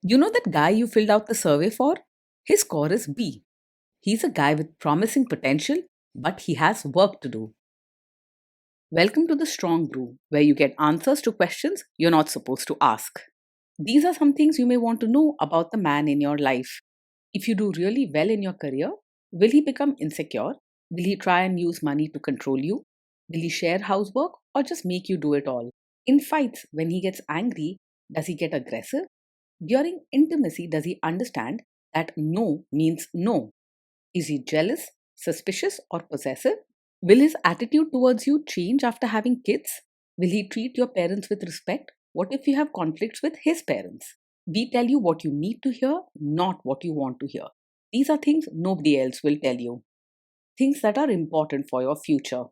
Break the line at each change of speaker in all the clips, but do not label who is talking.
You know that guy you filled out the survey for? His score is B. He's a guy with promising potential, but he has work to do. Welcome to the Strong Brew, where you get answers to questions you're not supposed to ask. These are some things you may want to know about the man in your life. If you do really well in your career, will he become insecure? Will he try and use money to control you? Will he share housework or just make you do it all? In fights, when he gets angry, does he get aggressive? During intimacy, does he understand that no means no? Is he jealous, suspicious, or possessive? Will his attitude towards you change after having kids? Will he treat your parents with respect? What if you have conflicts with his parents? We tell you what you need to hear, not what you want to hear. These are things nobody else will tell you, things that are important for your future.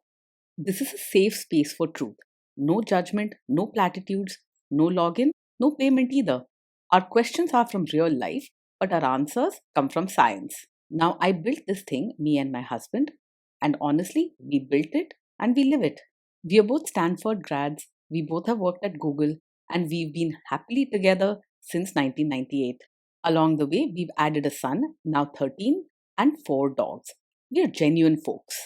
This is a safe space for truth. No judgment, no platitudes, no login, no payment either. Our questions are from real life, but our answers come from science. Now, I built this thing, me and my husband, and honestly, we built it and we live it. We are both Stanford grads, we both have worked at Google, and we've been happily together since 1998. Along the way, we've added a son, now 13, and 4 dogs. We are genuine folks.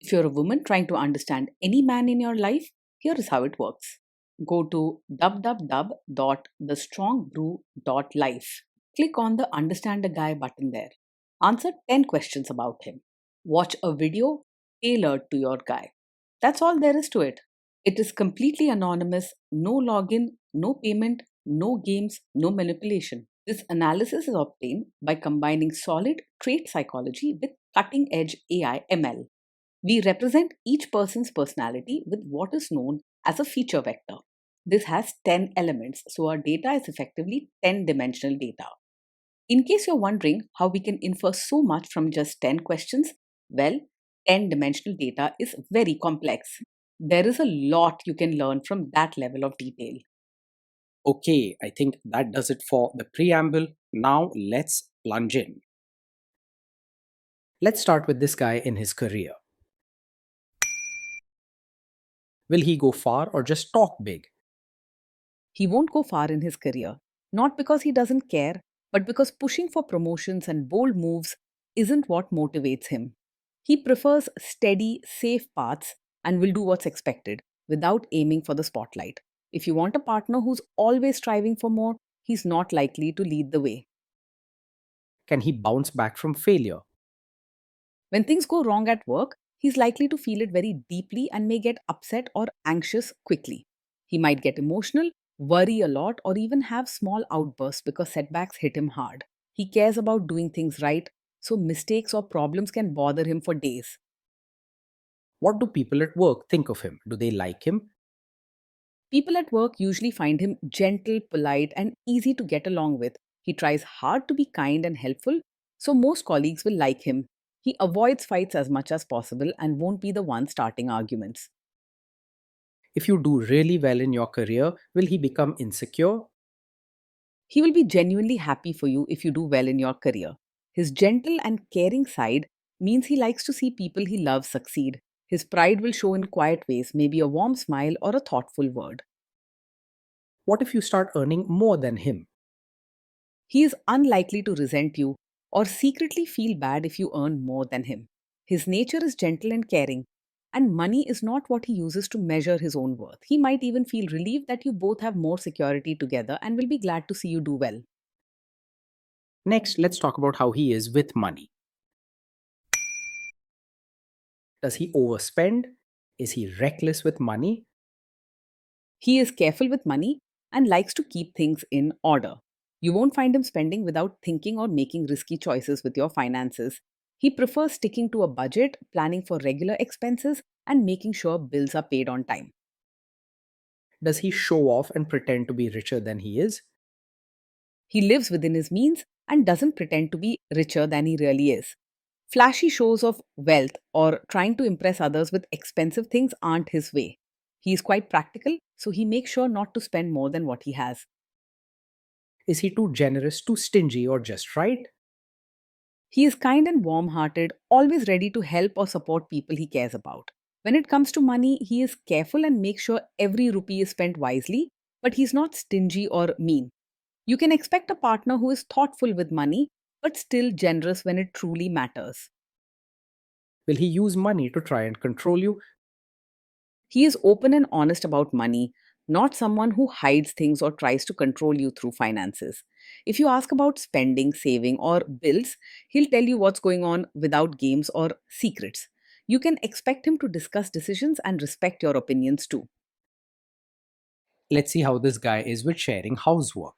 If you're a woman trying to understand any man in your life, here is how it works. Go to www.thestrongbrew.life. Click on the Understand a Guy button there. Answer 10 questions about him. Watch a video tailored to your guy. That's all there is to it. It is completely anonymous, no login, no payment, no games, no manipulation. This analysis is obtained by combining solid trait psychology with cutting edge AI ML. We represent each person's personality with what is known as a feature vector. This has 10 elements, so our data is effectively 10 dimensional data. In case you're wondering how we can infer so much from just 10 questions, well, 10 dimensional data is very complex. There is a lot you can learn from that level of detail.
Okay, I think that does it for the preamble. Now let's plunge in. Let's start with this guy in his career. Will he go far or just talk big?
He won't go far in his career, not because he doesn't care, but because pushing for promotions and bold moves isn't what motivates him. He prefers steady, safe paths and will do what's expected without aiming for the spotlight. If you want a partner who's always striving for more, he's not likely to lead the way.
Can he bounce back from failure?
When things go wrong at work, he's likely to feel it very deeply and may get upset or anxious quickly. He might get emotional, worry a lot, or even have small outbursts because setbacks hit him hard. He cares about doing things right, so mistakes or problems can bother him for days.
What do people at work think of him? Do they like him?
People at work usually find him gentle, polite, and easy to get along with. He tries hard to be kind and helpful, so most colleagues will like him. He avoids fights as much as possible and won't be the one starting arguments.
If you do really well in your career, will he become insecure?
He will be genuinely happy for you if you do well in your career. His gentle and caring side means he likes to see people he loves succeed. His pride will show in quiet ways, maybe a warm smile or a thoughtful word.
What if you start earning more than him?
He is unlikely to resent you or secretly feel bad if you earn more than him. His nature is gentle and caring, and money is not what he uses to measure his own worth. He might even feel relieved that you both have more security together and will be glad to see you do well.
Next, let's talk about how he is with money. Does he overspend? Is he reckless with money?
He is careful with money and likes to keep things in order. You won't find him spending without thinking or making risky choices with your finances. He prefers sticking to a budget, planning for regular expenses, and making sure bills are paid on time.
Does he show off and pretend to be richer than he is?
He lives within his means and doesn't pretend to be richer than he really is. Flashy shows of wealth or trying to impress others with expensive things aren't his way. He is quite practical, so he makes sure not to spend more than what he has.
Is he too generous, too stingy, or just right?
He is kind and warm hearted, always ready to help or support people he cares about. When it comes to money, he is careful and makes sure every rupee is spent wisely, but he's not stingy or mean. You can expect a partner who is thoughtful with money, but still generous when it truly matters.
Will he use money to try and control you?
He is open and honest about money, not someone who hides things or tries to control you through finances. If you ask about spending, saving, or bills, he'll tell you what's going on without games or secrets. You can expect him to discuss decisions and respect your opinions too.
Let's see how this guy is with sharing housework.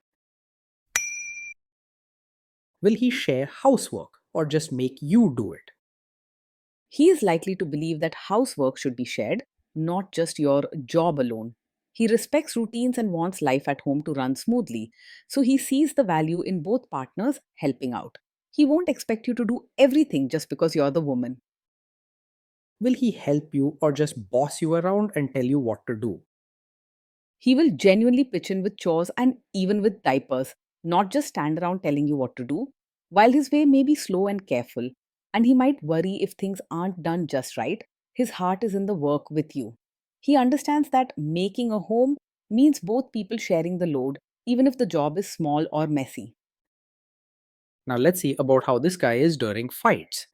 Will he share housework or just make you do it?
He is likely to believe that housework should be shared, not just your job alone. He respects routines and wants life at home to run smoothly, so he sees the value in both partners helping out. He won't expect you to do everything just because you're the woman.
Will he help you or just boss you around and tell you what to do?
He will genuinely pitch in with chores and even with diapers, not just stand around telling you what to do. While his way may be slow and careful, and he might worry if things aren't done just right, his heart is in the work with you. He understands that making a home means both people sharing the load, even if the job is small or messy.
Now let's see about how this guy is during fights.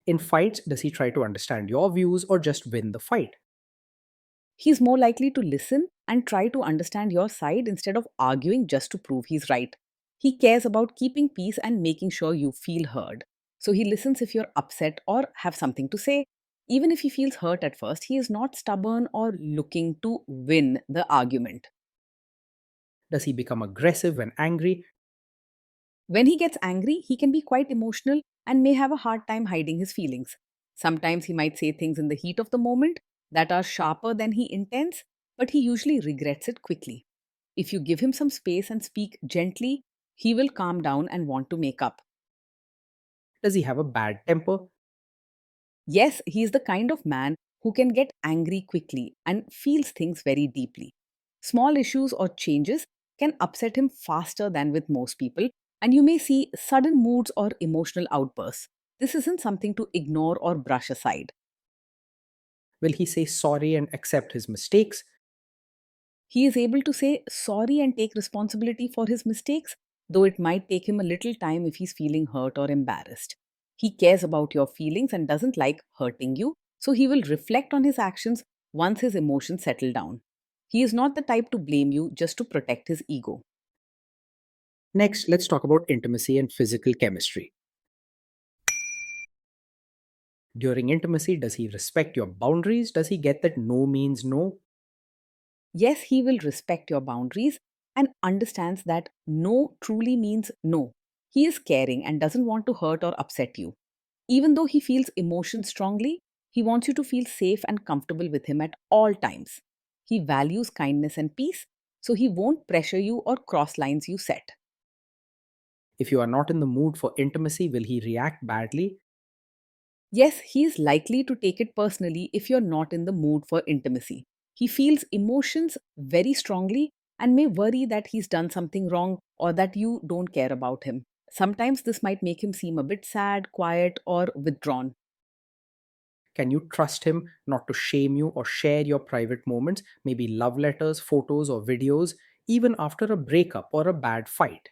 In fights, does he try to understand your views or just win the fight?
He's more likely to listen and try to understand your side instead of arguing just to prove he's right. He cares about keeping peace and making sure you feel heard. So he listens if you're upset or have something to say. Even if he feels hurt at first, he is not stubborn or looking to win the argument.
Does he become aggressive when angry?
When he gets angry, he can be quite emotional and may have a hard time hiding his feelings. Sometimes he might say things in the heat of the moment that are sharper than he intends, but he usually regrets it quickly. If you give him some space and speak gently, he will calm down and want to make up.
Does he have a bad temper?
Yes, he is the kind of man who can get angry quickly and feels things very deeply. Small issues or changes can upset him faster than with most people, and you may see sudden moods or emotional outbursts. This isn't something to ignore or brush aside.
Will he say sorry and accept his mistakes?
He is able to say sorry and take responsibility for his mistakes, though it might take him a little time if he's feeling hurt or embarrassed. He cares about your feelings and doesn't like hurting you, so he will reflect on his actions once his emotions settle down. He is not the type to blame you just to protect his ego.
Next, let's talk about intimacy and physical chemistry. During intimacy, does he respect your boundaries? Does he get that no means no?
Yes, he will respect your boundaries and understands that no truly means no. He is caring and doesn't want to hurt or upset you. Even though he feels emotion strongly, he wants you to feel safe and comfortable with him at all times. He values kindness and peace, so he won't pressure you or cross lines you set.
If you are not in the mood for intimacy, will he react badly?
Yes, he is likely to take it personally if you're not in the mood for intimacy. He feels emotions very strongly and may worry that he's done something wrong or that you don't care about him. Sometimes this might make him seem a bit sad, quiet, or withdrawn.
Can you trust him not to shame you or share your private moments, maybe love letters, photos, or videos, even after a breakup or a bad fight?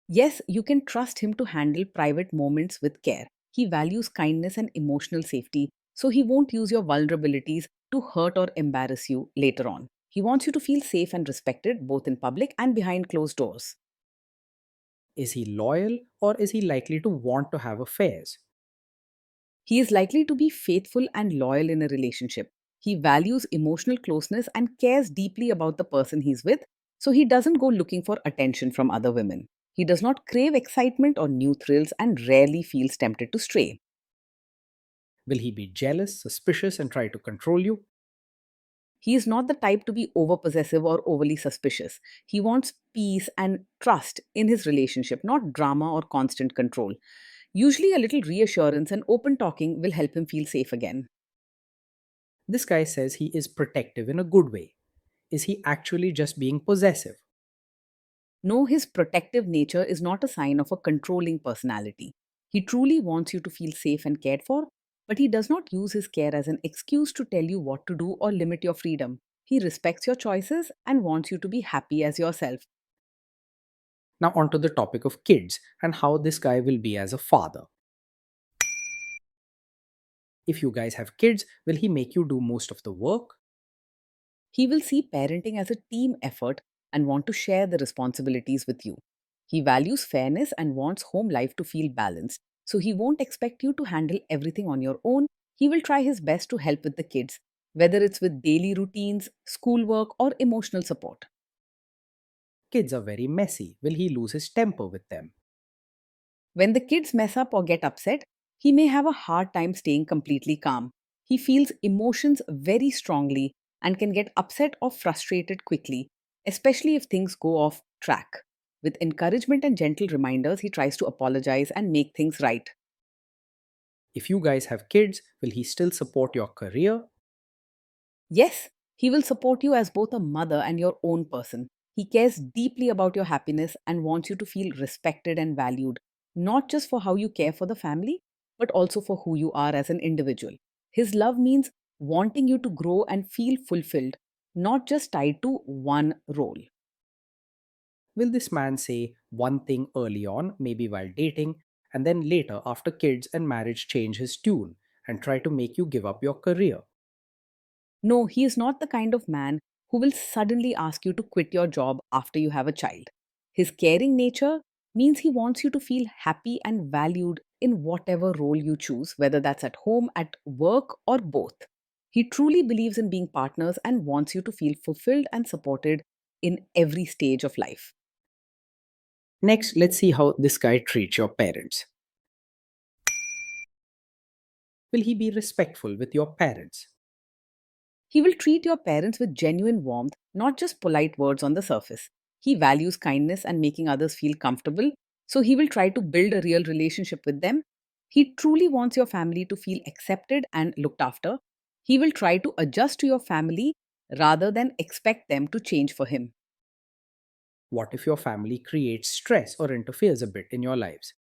Yes, you can trust him to handle private moments with care. He values kindness and emotional safety, so he won't use your vulnerabilities to hurt or embarrass you later on. He wants you to feel safe and respected both in public and behind closed doors.
Is he loyal or is he likely to want to have affairs?
He is likely to be faithful and loyal in a relationship. He values emotional closeness and cares deeply about the person he's with, so he doesn't go looking for attention from other women. He does not crave excitement or new thrills and rarely feels tempted to stray.
Will he be jealous, suspicious, and try to control you?
He is not the type to be over possessive or overly suspicious. He wants peace and trust in his relationship, not drama or constant control. Usually, a little reassurance and open talking will help him feel safe again.
This guy says he is protective in a good way. Is he actually just being possessive?
No, his protective nature is not a sign of a controlling personality. He truly wants you to feel safe and cared for, but he does not use his care as an excuse to tell you what to do or limit your freedom. He respects your choices and wants you to be happy as yourself.
Now, onto the topic of kids and how this guy will be as a father. If you guys have kids, will he make you do most of the work?
He will see parenting as a team effort and want to share the responsibilities with you. He values fairness and wants home life to feel balanced, so he won't expect you to handle everything on your own. He will try his best to help with the kids, whether it's with daily routines, schoolwork, or emotional support.
Kids are very messy. Will he lose his temper with them?
When the kids mess up or get upset, he may have a hard time staying completely calm. He feels emotions very strongly and can get upset or frustrated quickly, especially if things go off track. With encouragement and gentle reminders, he tries to apologize and make things right.
If you guys have kids, will he still support your career?
Yes, he will support you as both a mother and your own person. He cares deeply about your happiness and wants you to feel respected and valued, not just for how you care for the family, but also for who you are as an individual. His love means wanting you to grow and feel fulfilled, not just tied to one role.
Will this man say one thing early on, maybe while dating, and then later, after kids and marriage, change his tune and try to make you give up your career?
No, he is not the kind of man who will suddenly ask you to quit your job after you have a child. His caring nature means he wants you to feel happy and valued in whatever role you choose, whether that's at home, at work, or both. He truly believes in being partners and wants you to feel fulfilled and supported in every stage of life.
Next, let's see how this guy treats your parents. Will he be respectful with your parents?
He will treat your parents with genuine warmth, not just polite words on the surface. He values kindness and making others feel comfortable, so he will try to build a real relationship with them. He truly wants your family to feel accepted and looked after. He will try to adjust to your family rather than expect them to change for him.
What if your family creates stress or interferes a bit in your lives?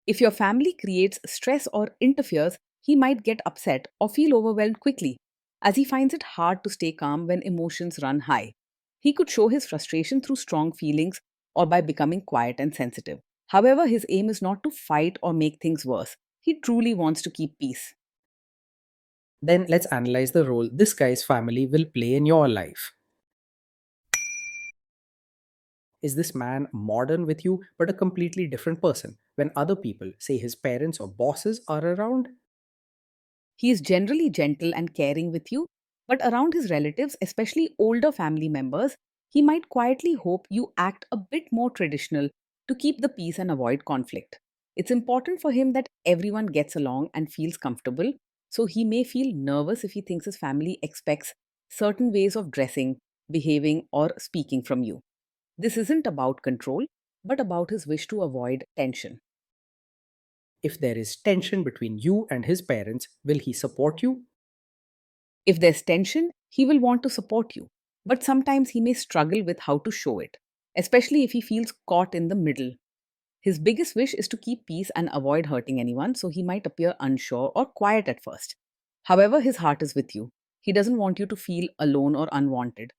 If your family creates stress or interferes, he might get upset or feel overwhelmed quickly, as he finds it hard to stay calm when emotions run high. He could show his frustration through strong feelings or by becoming quiet and sensitive. However, his aim is not to fight or make things worse. He truly wants to keep peace.
Then let's analyze the role this guy's family will play in your life. Is this man modern with you but a completely different person when other people, say his parents or bosses, are around?
He is generally gentle and caring with you, but around his relatives, especially older family members, he might quietly hope you act a bit more traditional to keep the peace and avoid conflict. It's important for him that everyone gets along and feels comfortable, so he may feel nervous if he thinks his family expects certain ways of dressing, behaving, or speaking from you. This isn't about control, but about his wish to avoid tension.
If there is tension between you and his parents, will he support you?
If there's tension, he will want to support you, but sometimes he may struggle with how to show it, especially if he feels caught in the middle. His biggest wish is to keep peace and avoid hurting anyone, so he might appear unsure or quiet at first. However, his heart is with you. He doesn't want you to feel alone or unwanted.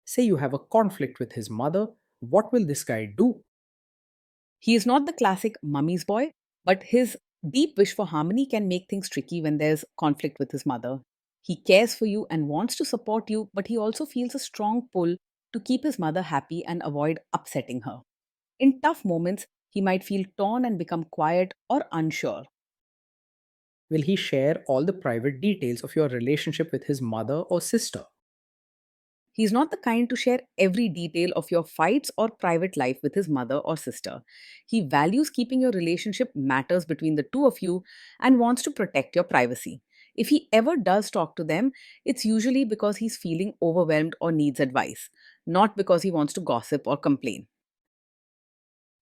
Say you have a conflict with his mother, what will this guy do?
He is not the classic mummy's boy, but his deep wish for harmony can make things tricky when there's conflict with his mother. He cares for you and wants to support you, but he also feels a strong pull to keep his mother happy and avoid upsetting her. In tough moments, he might feel torn and become quiet or unsure.
Will he share all the private details of your relationship with his mother or sister?
He's not the kind to share every detail of your fights or private life with his mother or sister. He values keeping your relationship matters between the two of you and wants to protect your privacy. If he ever does talk to them, it's usually because he's feeling overwhelmed or needs advice, not because he wants to gossip or complain.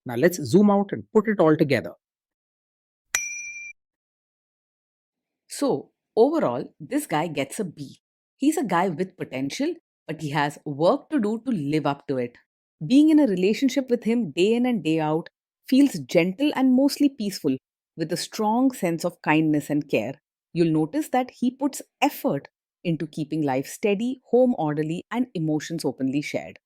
Now let's zoom out and put it all together.
So, overall, this guy gets a B. He's a guy with potential, but he has work to do to live up to it. Being in a relationship with him day in and day out feels gentle and mostly peaceful, with a strong sense of kindness and care. You'll notice that he puts effort into keeping life steady, home orderly, and emotions openly shared.